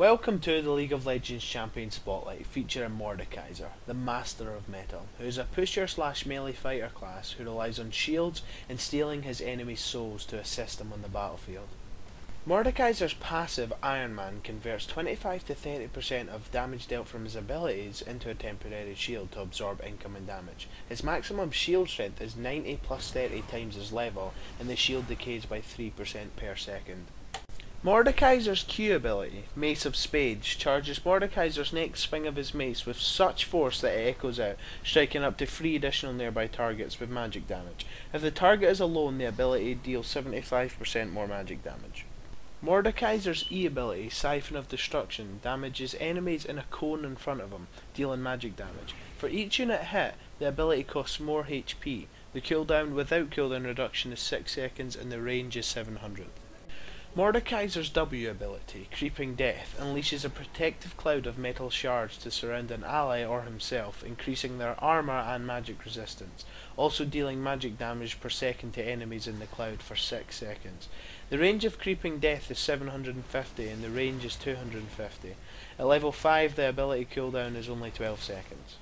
Welcome to the League of Legends Champion Spotlight featuring Mordekaiser, the Master of Metal, who is a pusher / melee fighter class who relies on shields and stealing his enemy's souls to assist them on the battlefield. Mordekaiser's passive Iron Man converts 25 to 30% of damage dealt from his abilities into a temporary shield to absorb incoming damage. His maximum shield strength is 90 plus 30 times his level, and the shield decays by 3% per second. Mordekaiser's Q ability, Mace of Spades, charges Mordekaiser's next swing of his mace with such force that it echoes out, striking up to 3 additional nearby targets with magic damage. If the target is alone, the ability deals 75% more magic damage. Mordekaiser's E ability, Siphon of Destruction, damages enemies in a cone in front of him, dealing magic damage. For each unit hit, the ability costs more HP. The cooldown without cooldown reduction is 6 seconds and the range is 700. Mordekaiser's W ability, Creeping Death, unleashes a protective cloud of metal shards to surround an ally or himself, increasing their armor and magic resistance, also dealing magic damage per second to enemies in the cloud for 6 seconds. The range of Creeping Death is 750 and the range is 250. At level 5 the ability cooldown is only 12 seconds.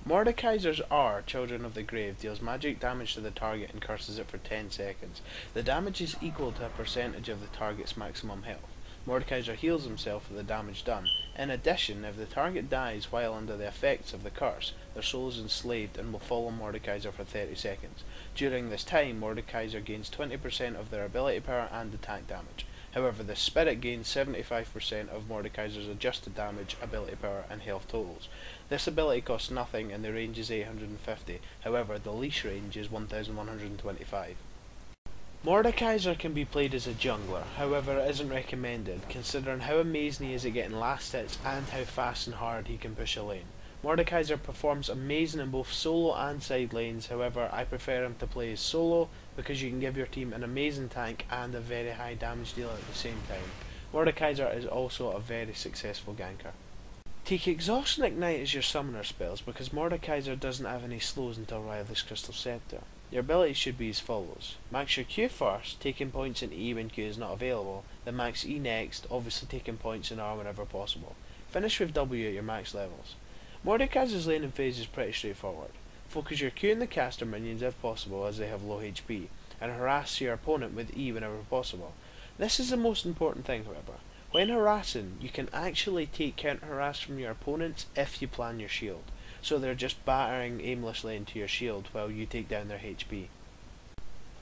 Mordekaiser's R, Children of the Grave, deals magic damage to the target and curses it for 10 seconds. The damage is equal to a percentage of the target's maximum health. Mordekaiser heals himself for the damage done. In addition, if the target dies while under the effects of the curse, their soul is enslaved and will follow Mordekaiser for 30 seconds. During this time, Mordekaiser gains 20% of their ability power and attack damage. However, the Spirit gains 75% of Mordekaiser's adjusted damage, ability power and health totals. This ability costs nothing and the range is 850, however the leash range is 1125. Mordekaiser can be played as a jungler, however it isn't recommended, considering how amazing he is at getting last hits and how fast and hard he can push a lane. Mordekaiser performs amazing in both solo and side lanes, however I prefer him to play as solo because you can give your team an amazing tank and a very high damage dealer at the same time. Mordekaiser is also a very successful ganker. Take Exhaust and Ignite as your summoner spells because Mordekaiser doesn't have any slows until Riley's Crystal Scepter. Your abilities should be as follows. Max your Q first, taking points in E when Q is not available, then max E next, obviously taking points in R whenever possible. Finish with W at your max levels. Mordekaiser's laning phase is pretty straightforward. Focus your Q on the caster minions if possible as they have low HP, and harass your opponent with E whenever possible. This is the most important thing however. When harassing, you can actually take counter harass from your opponents if you plan your shield, so they're just battering aimlessly into your shield while you take down their HP.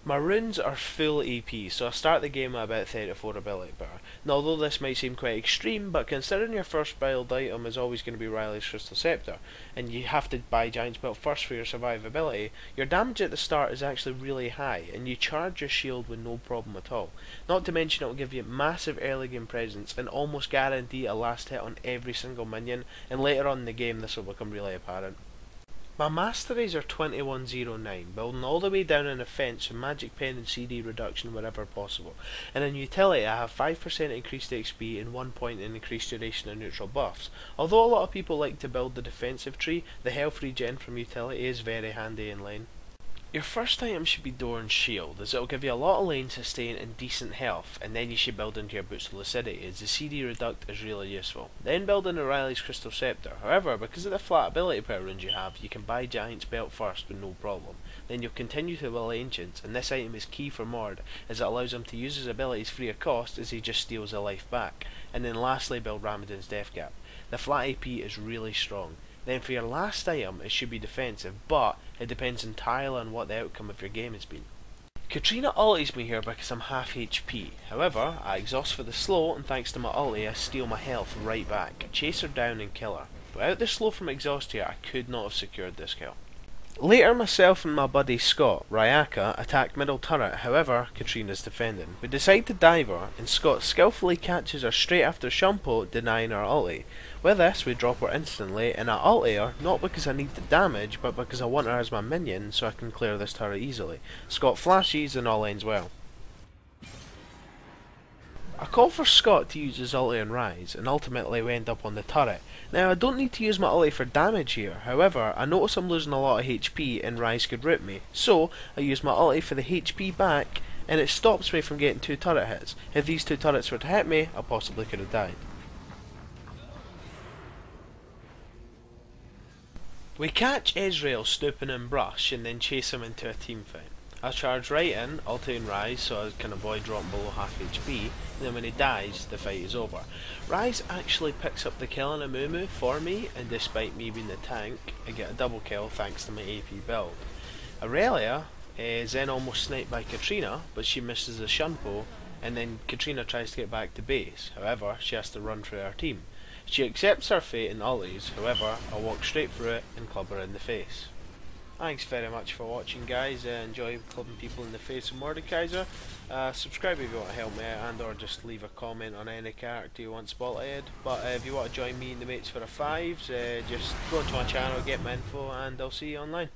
My runes are full AP, so I start the game at about 34 ability power. Now although this might seem quite extreme, but considering your first build item is always going to be Riley's Crystal Scepter, and you have to buy Giant's Belt first for your survivability, your damage at the start is actually really high, and you charge your shield with no problem at all. Not to mention it will give you massive early game presence, and almost guarantee a last hit on every single minion, and later on in the game this will become really apparent. My masteries are 2109, building all the way down in offense with magic pen and CD reduction wherever possible, and in utility I have 5% increased XP and 1 point in increased duration of neutral buffs. Although a lot of people like to build the defensive tree, the health regen from utility is very handy in lane. Your first item should be Doran's Shield, as it will give you a lot of lane sustain and decent health, and then you should build into your Boots of Lucidity, as the CD Reduct is really useful. Then build into Riley's Crystal Scepter. However, because of the flat ability power runes you have, you can buy Giant's Belt first with no problem. Then you'll continue to will Ancients, and this item is key for Mord, as it allows him to use his abilities free of cost as he just steals a life back. And then lastly build Ramadan's Death Gap. The flat AP is really strong. Then for your last item it should be defensive, but it depends entirely on what the outcome of your game has been. Katrina ulties me here because I'm half HP, however I exhaust for the slow and thanks to my ulti I steal my health right back, chase her down and kill her. Without the slow from exhaust here I could not have secured this kill. Later myself and my buddy Scott, Ryaka, attack middle turret, however Katrina's defending. We decide to dive her and Scott skillfully catches her straight after Şampiyon, denying her ulti. With this we drop her instantly and I ulti her, not because I need the damage but because I want her as my minion so I can clear this turret easily. Scott flashes and all ends well. I call for Scott to use his ulti and Rise, and ultimately we end up on the turret. Now I don't need to use my ulti for damage here, however I notice I'm losing a lot of HP and Rise could root me, so I use my ulti for the HP back and it stops me from getting 2 turret hits. If these 2 turrets were to hit me, I possibly could have died. We catch Israel snooping in brush and then chase him into a team fight. I charge right in, ulting Rise so I can avoid dropping below half HP, and then when he dies, the fight is over. Rise actually picks up the kill on a Mumu for me, and despite me being the tank, I get a double kill thanks to my AP build. Aurelia is then almost sniped by Katrina, but she misses a Shunpo, and then Katrina tries to get back to base. However, she has to run through our team. She accepts her fate and ulties, however, I walk straight through it and club her in the face. Thanks very much for watching, guys. Enjoy clubbing people in the face of Mordekaiser. Subscribe if you want to help me out, and or just leave a comment on any character you want spotlighted. But if you want to join me and the mates for a fives, just go onto my channel, get my info, and I'll see you online.